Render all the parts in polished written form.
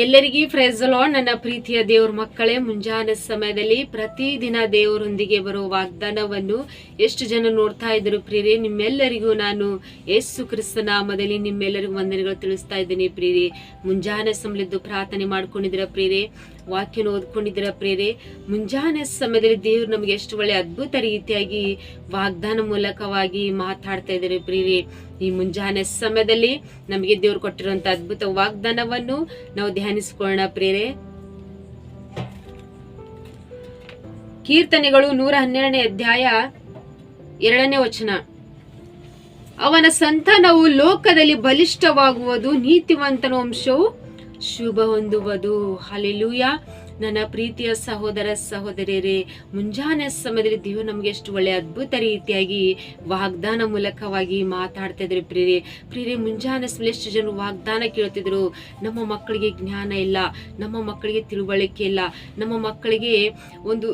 ಎಲ್ಲರಿಗೂ price the lord. ನನ್ನ ಪ್ರೀತಿಯ ದೇವ್ರ ಮಕ್ಕಳೇ, ಮುಂಜಾನೆ ಸಮಯದಲ್ಲಿ ಪ್ರತಿದಿನ ದೇವರೊಂದಿಗೆ ಬರುವ ವಾಗ್ದಾನವನ್ನು ಎಷ್ಟು ಜನ ನೋಡ್ತಾ ಇದ್ರು ಪ್ರಿಯರೇ? ನಿಮ್ಮೆಲ್ಲರಿಗೂ ನಾನು ಯೇಸು ಕ್ರಿಸ್ತ ನಾಮದಲ್ಲಿ ನಿಮ್ಮೆಲ್ಲರಿಗೂ ವಂದನೆಗಳು ತಿಳಿಸ್ತಾ ಇದ್ದೀನಿ ಪ್ರಿಯರೇ. ಮುಂಜಾನೆ ಸಮಯದ್ದು ಪ್ರಾರ್ಥನೆ ಮಾಡ್ಕೊಂಡಿದ್ದೀರಾ ಪ್ರಿಯರೇ? ವಾಕ್ಯನ ಓದ್ಕೊಂಡಿದ್ದೀರಾ ಪ್ರಿಯರೇ? ಮುಂಜಾನೆ ಸಮಯದಲ್ಲಿ ದೇವ್ರು ನಮ್ಗೆ ಎಷ್ಟು ಒಳ್ಳೆ ಅದ್ಭುತ ರೀತಿಯಾಗಿ ವಾಗ್ದಾನ ಮೂಲಕವಾಗಿ ಮಾತಾಡ್ತಾ ಇದ್ದಾರೆ ಪ್ರಿಯರೇ. ಈ ಮುಂಜಾನೆ ಸಮಯದಲ್ಲಿ ನಮಗೆ ದೇವ್ರು ಕೊಟ್ಟಿರುವಂತ ಅದ್ಭುತ ವಾಗ್ದಾನವನ್ನು ನಾವು ಧ್ಯಾನಿಸಿಕೊಳ್ಳೋಣ ಪ್ರಿಯರೇ. ಕೀರ್ತನೆಗಳು 112ನೇ ಅಧ್ಯಾಯ 2ನೇ ವಚನ. ಅವನ ಸಂತಾನವು ಲೋಕದಲ್ಲಿ ಬಲಿಷ್ಠವಾಗುವುದು, ನೀತಿವಂತನ ವಂಶವು ಶುಭ ಹೊಂದುವುದು. ಹಲ್ಲೆಲೂಯಾ. ನನ್ನ ಪ್ರೀತಿಯ ಸಹೋದರ ಸಹೋದರಿಯರೇ, ಮುಂಜಾನೆ ಸಮಯದಲ್ಲಿ ದೇವರು ನಮ್ಗೆ ಎಷ್ಟು ಒಳ್ಳೆ ಅದ್ಭುತ ರೀತಿಯಾಗಿ ವಾಗ್ದಾನ ಮೂಲಕವಾಗಿ ಮಾತಾಡ್ತಾ ಇದ್ರು ಪ್ರಿಯರೇ. ಮುಂಜಾನೆ ಸಮಯ ಎಷ್ಟು ಜನರು ವಾಗ್ದಾನ ಕೇಳ್ತಿದ್ರು. ನಮ್ಮ ಮಕ್ಕಳಿಗೆ ಜ್ಞಾನ ಇಲ್ಲ, ನಮ್ಮ ಮಕ್ಕಳಿಗೆ ತಿಳುವಳಿಕೆ ಇಲ್ಲ, ನಮ್ಮ ಮಕ್ಕಳಿಗೆ ಒಂದು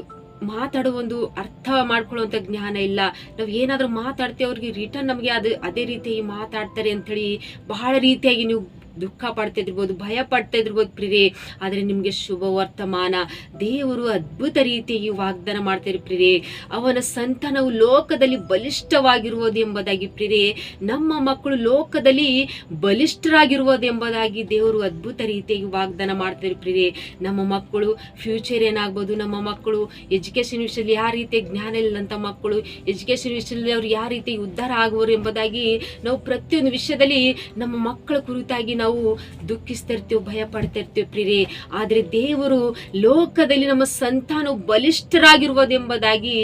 ಮಾತಾಡೋ ಒಂದು ಅರ್ಥ ಮಾಡ್ಕೊಳ್ಳುವಂತ ಜ್ಞಾನ ಇಲ್ಲ. ನಾವ್ ಏನಾದ್ರೂ ಮಾತಾಡ್ತೇವೆ ಅವ್ರಿಗೆ ರಿಟರ್ನ್ ನಮ್ಗೆ ಅದೇ ರೀತಿಯಾಗಿ ಮಾತಾಡ್ತಾರೆ ಅಂತ ಹೇಳಿ ಬಹಳ ರೀತಿಯಾಗಿ ನೀವು ದುಃಖ ಪಡ್ತಾ ಇದ್ರಬಹುದು, ಭಯ ಪಡ್ತಾ ಇದ್ರಬಹುದು ಪ್ರಿಯರೇ. ಆದ್ರೆ ನಿಮ್ಗೆ ಶುಭ ವರ್ತಮಾನ, ದೇವರು ಅದ್ಭುತ ರೀತಿಯಾಗಿ ವಾಗ್ದಾನ ಮಾಡ್ತಾರೆ ಪ್ರಿಯರೇ. ಅವನ ಸಂತಾನವು ಲೋಕದಲ್ಲಿ ಬಲಿಷ್ಠವಾಗಿರುವುದು ಎಂಬುದಾಗಿ ಪ್ರಿಯರೇ. ನಮ್ಮ ಮಕ್ಕಳು ಲೋಕದಲ್ಲಿ ಬಲಿಷ್ಠರಾಗಿರುವುದು ಎಂಬುದಾಗಿ ದೇವರು ಅದ್ಭುತ ರೀತಿಯಾಗಿ ವಾಗ್ದಾನ ಮಾಡ್ತಾರೆ ಪ್ರಿಯರೇ. ನಮ್ಮ ಮಕ್ಕಳು ಫ್ಯೂಚರ್ ಏನಾಗ್ಬೋದು, ನಮ್ಮ ಮಕ್ಕಳು ಎಜುಕೇಶನ್ ವಿಷಯದಲ್ಲಿ ಯಾವ ರೀತಿಯ ಜ್ಞಾನ ಇಲ್ಲದಂತ ಮಕ್ಕಳು ಎಜುಕೇಶನ್ ವಿಷಯದಲ್ಲಿ ಅವ್ರು ಯಾವ ರೀತಿ ಉದ್ಧಾರ ಆಗುವರು ಎಂಬುದಾಗಿ ನಾವು ಪ್ರತಿಯೊಂದು ವಿಷಯದಲ್ಲಿ ನಮ್ಮ ಮಕ್ಕಳ ಕುರಿತಾಗಿ ನಾವು ದುಃಖಿಸ್ತಾ ಇರ್ತೀವಿ, ಭಯ ಪಡ್ತಾ ಇರ್ತೀವಿ ಪ್ರಿಯರೇ. ಆದ್ರೆ ದೇವರು ಲೋಕದಲ್ಲಿ ನಮ್ಮ ಸಂತಾನ ಬಲಿಷ್ಠರಾಗಿರುವುದೆಂಬುದಾಗಿ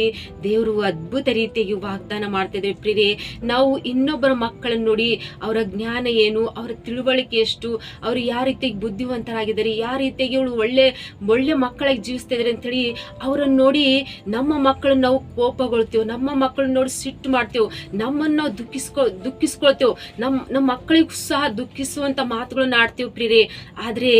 ದೇವರು ಅದ್ಭುತ ರೀತಿಯಾಗಿ ವಾಗ್ದಾನ ಮಾಡ್ತಾ ಇದ್ದಾರೆ ಪ್ರಿಯರೇ. ನಾವು ಇನ್ನೊಬ್ಬರ ಮಕ್ಕಳನ್ನು ನೋಡಿ ಅವರ ಜ್ಞಾನ ಏನು, ಅವರ ತಿಳುವಳಿಕೆ ಎಷ್ಟು, ಅವರು ಯಾವ ರೀತಿಯಾಗಿ ಬುದ್ಧಿವಂತರಾಗಿದ್ದಾರೆ, ಯಾವ ರೀತಿಯಾಗಿ ಅವಳು ಒಳ್ಳೆ ಮಕ್ಕಳಾಗಿ ಜೀವಿಸ್ತಾ ಇದ್ದಾರೆ ಅಂತ ಹೇಳಿ ಅವರನ್ನು ನೋಡಿ ನಮ್ಮ ಮಕ್ಕಳನ್ನ ನಾವು ಕೋಪಗೊಳ್ತೇವೆ, ನಮ್ಮ ಮಕ್ಕಳನ್ನ ನೋಡಿ ಸಿಟ್ಟು ಮಾಡ್ತೇವೆ, ನಮ್ಮನ್ನು ನಾವು ದುಃಖಿಸ್ಕೊಳ್ತೇವೆ, ನಮ್ಮ ಮಕ್ಕಳಿಗೂ ಸಹ ದುಃಖಿಸುವಂತ ಮಾತುಗಳನ್ನ ಆಡ್ತೇವೆ ಪ್ರಿಯರೇ. ಆದ್ರೆ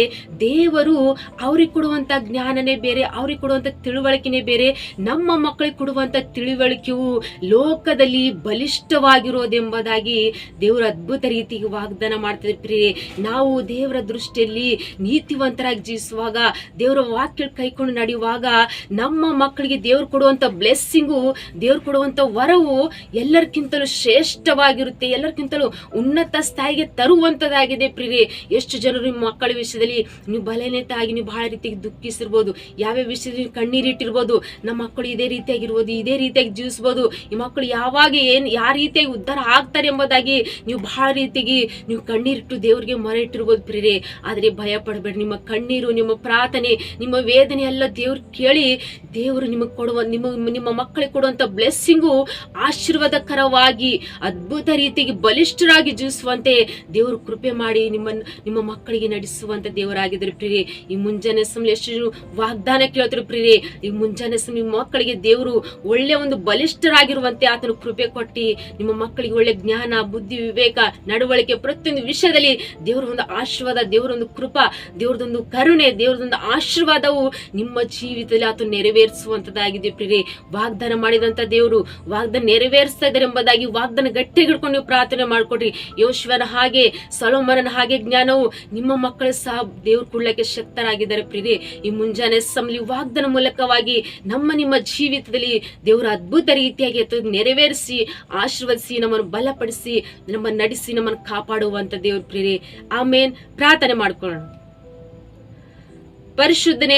ದೇವರು ಅವ್ರಿಗೆ ಕೊಡುವಂತ ಜ್ಞಾನನೇ ಬೇರೆ, ಅವ್ರಿಗೆ ಕೊಡುವಂತ ತಿಳುವಳಿಕೆನೇ ಬೇರೆ. ನಮ್ಮ ಮಕ್ಕಳಿಗೆ ಕೊಡುವಂತ ತಿಳುವಳಿಕೆಯು ಲೋಕದಲ್ಲಿ ಬಲಿಷ್ಠವಾಗಿರೋದೆಂಬುದಾಗಿ ದೇವರು ಅದ್ಭುತ ರೀತಿಗೆ ವಾಗ್ದಾನ ಮಾಡ್ತಿದ್ದಾರೆ ಪ್ರಿಯರೇ. ನಾವು ದೇವರ ದೃಷ್ಟಿಯಲ್ಲಿ ನೀತಿವಂತರಾಗಿ ಜೀವಿಸುವಾಗ, ದೇವರ ವಾಕ್ಯ ಕೈಕೊಂಡು ನಡೆಯುವಾಗ ನಮ್ಮ ಮಕ್ಕಳಿಗೆ ದೇವ್ರು ಕೊಡುವಂತ ಬ್ಲೆಸ್ಸಿಂಗು, ದೇವ್ರು ಕೊಡುವಂತ ವರವು ಎಲ್ಲರಿಗಿಂತಲೂ ಶ್ರೇಷ್ಠವಾಗಿರುತ್ತೆ, ಎಲ್ಲರಿಗಿಂತಲೂ ಉನ್ನತ ಸ್ಥಾಯಿಗೆ ತರುವಂತದಾಗಿದೆ ಪ್ರಿಯರೇ. ಎಷ್ಟು ಜನರು ನಿಮ್ಮ ಮಕ್ಕಳ ವಿಷಯದಲ್ಲಿ ನೀವು ಬಲನೇತಾಗಿ ನೀವು ಬಹಳ ರೀತಿಯಾಗಿ ದುಃಖಿಸಿರ್ಬೋದು, ಯಾವ್ಯಾವ ವಿಷಯದಲ್ಲಿ ಕಣ್ಣೀರಿಟ್ಟಿರ್ಬೋದು. ನಮ್ಮ ಮಕ್ಕಳು ಇದೇ ರೀತಿಯಾಗಿರ್ಬೋದು, ಇದೇ ರೀತಿಯಾಗಿ ಜೀವಿಸ್ಬೋದು, ಈ ಮಕ್ಕಳು ಯಾವಾಗ ಯಾವ ರೀತಿಯಾಗಿ ಉದ್ಧಾರ ಆಗ್ತಾರೆ ಎಂಬುದಾಗಿ ನೀವು ಬಹಳ ರೀತಿಯಾಗಿ ನೀವು ಕಣ್ಣೀರಿಟ್ಟು ದೇವರಿಗೆ ಮೊರೆ ಇಟ್ಟಿರ್ಬೋದು ಪ್ರಿಯರೇ. ಆದ್ರೆ ಭಯ ಪಡಬೇಡಿ. ನಿಮ್ಮ ಕಣ್ಣೀರು, ನಿಮ್ಮ ಪ್ರಾರ್ಥನೆ, ನಿಮ್ಮ ವೇದನೆ ಎಲ್ಲ ದೇವ್ರು ಕೇಳಿ ದೇವರು ನಿಮಗೆ ಕೊಡುವ ನಿಮ್ಮ ಮಕ್ಕಳಿಗೆ ಕೊಡುವಂತ ಬ್ಲೆಸ್ಸಿಂಗು ಆಶೀರ್ವಾದಕರವಾಗಿ ಅದ್ಭುತ ರೀತಿಯಾಗಿ ಬಲಿಷ್ಠರಾಗಿ ಜೀವಿಸುವಂತೆ ದೇವರು ಕೃಪೆ ಮಾಡಿ ನಿಮ್ಮ ಮಕ್ಕಳಿಗೆ ನಡೆಸುವಂತ ದೇವರಾಗಿದ್ದಾರೆ ಪ್ರಿಯರೇ. ಈ ಮುಂಜಾನೆ ಸಮಯ ಎಷ್ಟು ವಾಗ್ದಾನ ಕೇಳ್ತಾರೆ ಪ್ರಿಯರೇ. ಈ ಮುಂಜಾನೆ ಸಮಯ ನಿಮ್ಮ ಮಕ್ಕಳಿಗೆ ದೇವರು ಒಳ್ಳೆ ಒಂದು ಬಲಿಷ್ಠರಾಗಿರುವಂತೆ ಆತನ ಕೃಪೆ ಕೊಟ್ಟಿ ನಿಮ್ಮ ಮಕ್ಕಳಿಗೆ ಒಳ್ಳೆ ಜ್ಞಾನ, ಬುದ್ಧಿ, ವಿವೇಕ, ನಡವಳಿಕೆ ಪ್ರತಿಯೊಂದು ವಿಷಯದಲ್ಲಿ ದೇವರ ಒಂದು ಆಶೀರ್ವಾದ, ದೇವರೊಂದು ಕೃಪಾ, ದೇವರದೊಂದು ಕರುಣೆ, ದೇವರದೊಂದು ಆಶೀರ್ವಾದವು ನಿಮ್ಮ ಜೀವಿತದಲ್ಲಿ ಆತ ನೆರವೇರಿಸುವಂತದ್ದಾಗಿದೆ ಪ್ರಿಯರೇ. ವಾಗ್ದಾನ ಮಾಡಿದಂತ ದೇವರು ವಾಗ್ದಾನ ನೆರವೇರಿಸ್ತಾ ಇದ್ದಾರೆ ಎಂಬುದಾಗಿ ವಾಗ್ದಾನ ಗಟ್ಟಿಗೆ ಹಿಡ್ಕೊಂಡು ನೀವು ಪ್ರಾರ್ಥನೆ ಮಾಡ್ಕೊಡ್ರಿ. ಯೋಶುವನ ಹಾಗೆ, ಸೊಲೊಮೋನನ ಹಾಗೆ ಜ್ಞಾನವು ನಿಮ್ಮ ಮಕ್ಕಳು ಸಹ ದೇವ್ರು ಕೊಡ್ಲಿಕ್ಕೆ ಶಕ್ತರಾಗಿದ್ದಾರೆ ಪ್ರಿಯರೇ. ಈ ಮುಂಜಾನೆ ಸಮಯ ವಾಗ್ದಾನ ಮೂಲಕವಾಗಿ ನಿಮ್ಮ ಜೀವಿತದಲ್ಲಿ ದೇವರು ಅದ್ಭುತ ರೀತಿಯಾಗಿ ನೆರವೇರಿಸಿ ಆಶೀರ್ವದಿಸಿ ನಮ್ಮನ್ನು ಬಲಪಡಿಸಿ ನಮ್ಮನ್ನು ನಡೆಸಿ ನಮ್ಮನ್ನು ಕಾಪಾಡುವಂತ ದೇವ್ರು ಪ್ರಿಯರೇ. ಆಮೇನ್. ಪ್ರಾರ್ಥನೆ ಮಾಡ್ಕೊಳ್ಳೋಣ. ಪರಿಶುದ್ಧನೇ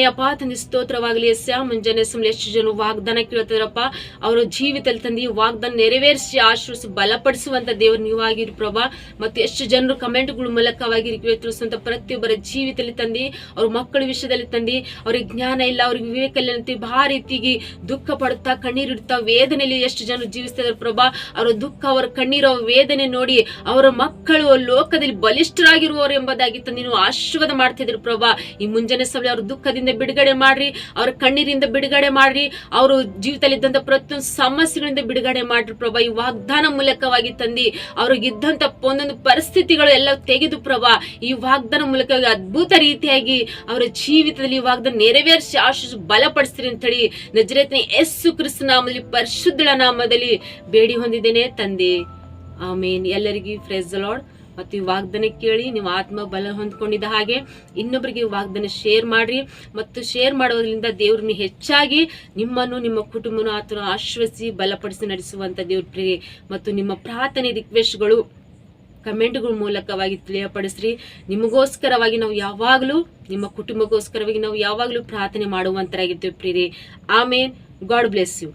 ಅಪ್ಪ ತಂದೆ ಸ್ತೋತ್ರವಾಗಲಿ. ಮುಂಜಾನೆ ಸಮಯ ಎಷ್ಟು ಜನ ವಾಗ್ದಾನ ಕೇಳ್ತಾರಪ್ಪ, ಅವರ ಜೀವಿತದಲ್ಲಿ ತಂದು ವಾಗ್ದಾನ ನೆರವೇರಿಸಿ ಆಶ್ರಯಿಸಿ ಬಲಪಡಿಸುವಂತ ದೇವರು ನೀವಾಗಿರಿ ಪ್ರಭಾ. ಮತ್ತು ಎಷ್ಟು ಜನರು ಕಮೆಂಟ್ಗಳ ಮೂಲಕವಾಗಿ ತಿಳಿಸುವಂತ ಪ್ರತಿಯೊಬ್ಬರ ಜೀವಿತದಲ್ಲಿ ತಂದು ಅವ್ರ ಮಕ್ಕಳ ವಿಷಯದಲ್ಲಿ ತಂದು ಅವ್ರಿಗೆ ಜ್ಞಾನ ಇಲ್ಲ, ಅವ್ರಿಗೆ ವಿವೇಕ ಇಲ್ಲ ಅಂತ ಬಹಳ ರೀತಿಗೆ ದುಃಖ ಪಡುತ್ತಾ ಕಣ್ಣೀರಿಡ್ತಾ ವೇದನೆಯಲ್ಲಿ ಎಷ್ಟು ಜನರು ಜೀವಿಸ್ತಾ ಇದಾರೆ ಪ್ರಭಾ. ಅವರ ದುಃಖ, ಅವರ ಕಣ್ಣೀರು, ವೇದನೆ ನೋಡಿ ಅವರ ಮಕ್ಕಳು ಲೋಕದಲ್ಲಿ ಬಲಿಷ್ಠರಾಗಿರುವವರು ಎಂಬುದಾಗಿ ತಂದು ನೀವು ಆಶೀರ್ವಾದ ಮಾಡ್ತಿದ್ರು ಪ್ರಭಾ. ಈ ಈ ಮುಂಜಾನೆ ಸಮಯ ಅವ್ರ ದುಃಖದಿಂದ ಬಿಡುಗಡೆ ಮಾಡ್ರಿ, ಅವ್ರ ಕಣ್ಣೀರಿಂದ ಬಿಡುಗಡೆ ಮಾಡ್ರಿ, ಅವರು ಜೀವಿತದಲ್ಲಿದ್ದಂತ ಪ್ರತಿಯೊಂದು ಸಮಸ್ಯೆಗಳಿಂದ ಬಿಡುಗಡೆ ಮಾಡ್ರಿ ಪ್ರಭಾ. ಈ ವಾಗ್ದಾನ ಮೂಲಕವಾಗಿ ತಂದಿ ಅವ್ರಿಗಿದ್ದಂತ ಒಂದೊಂದು ಪರಿಸ್ಥಿತಿಗಳು ಎಲ್ಲ ತೆಗೆದು ಪ್ರಭಾ, ಈ ವಾಗ್ದಾನ ಮೂಲಕ ಅದ್ಭುತ ರೀತಿಯಾಗಿ ಅವರ ಜೀವಿತದಲ್ಲಿ ಈ ವಾಗ್ದಾನ ನೆರವೇರಿಸಿ ಆಶೀರ್ವದಿಸಿ ಬಲಪಡಿಸ್ರಿ ಅಂತ ಹೇಳಿ ನಜರೇತಿನ ಯೇಸು ಕ್ರಿಸ್ತನ ನಾಮದಲ್ಲಿ ಪರಿಶುದ್ಧಳ ನಾಮದಲ್ಲಿ ಬೇಡಿ ಹೊಂದಿದ್ದೇನೆ ತಂದೆ, ಆಮೇನ್. ಎಲ್ಲರಿಗೂ ಪ್ರೈಸ್ ದಿ ಲಾರ್ಡ್. ಮತ್ತು ಈ ವಾಗ್ದಾನ ಕೇಳಿ ನೀವು ಆತ್ಮ ಬಲ ಹೊಂದ್ಕೊಂಡಿದ್ದ ಹಾಗೆ ಇನ್ನೊಬ್ಬರಿಗೆ ವಾಗ್ದಾನ ಶೇರ್ ಮಾಡ್ರಿ. ಮತ್ತು ಶೇರ್ ಮಾಡೋದ್ರಿಂದ ದೇವ್ರನ್ನ ಹೆಚ್ಚಾಗಿ ನಿಮ್ಮನ್ನು ನಿಮ್ಮ ಕುಟುಂಬನ ಆತನ ಆಶ್ವಸಿ ಬಲಪಡಿಸಿ ನಡೆಸುವಂತ ದೇವ್ರ ಪ್ರೇರೆ ಮತ್ತು ನಿಮ್ಮ ಪ್ರಾರ್ಥನೆ ರಿಕ್ವೆಸ್ಟ್ಗಳು ಕಮೆಂಟ್ಗಳ ಮೂಲಕವಾಗಿ ತಿಳಿಯಪಡಿಸ್ರಿ. ನಿಮಗೋಸ್ಕರವಾಗಿ ನಾವು ಯಾವಾಗಲೂ, ನಿಮ್ಮ ಕುಟುಂಬಕ್ಕೋಸ್ಕರವಾಗಿ ನಾವು ಯಾವಾಗಲೂ ಪ್ರಾರ್ಥನೆ ಮಾಡುವಂತರಾಗಿರ್ತೇವೆ ಪ್ರೇರೆ. ಆಮೇನ್. God bless you.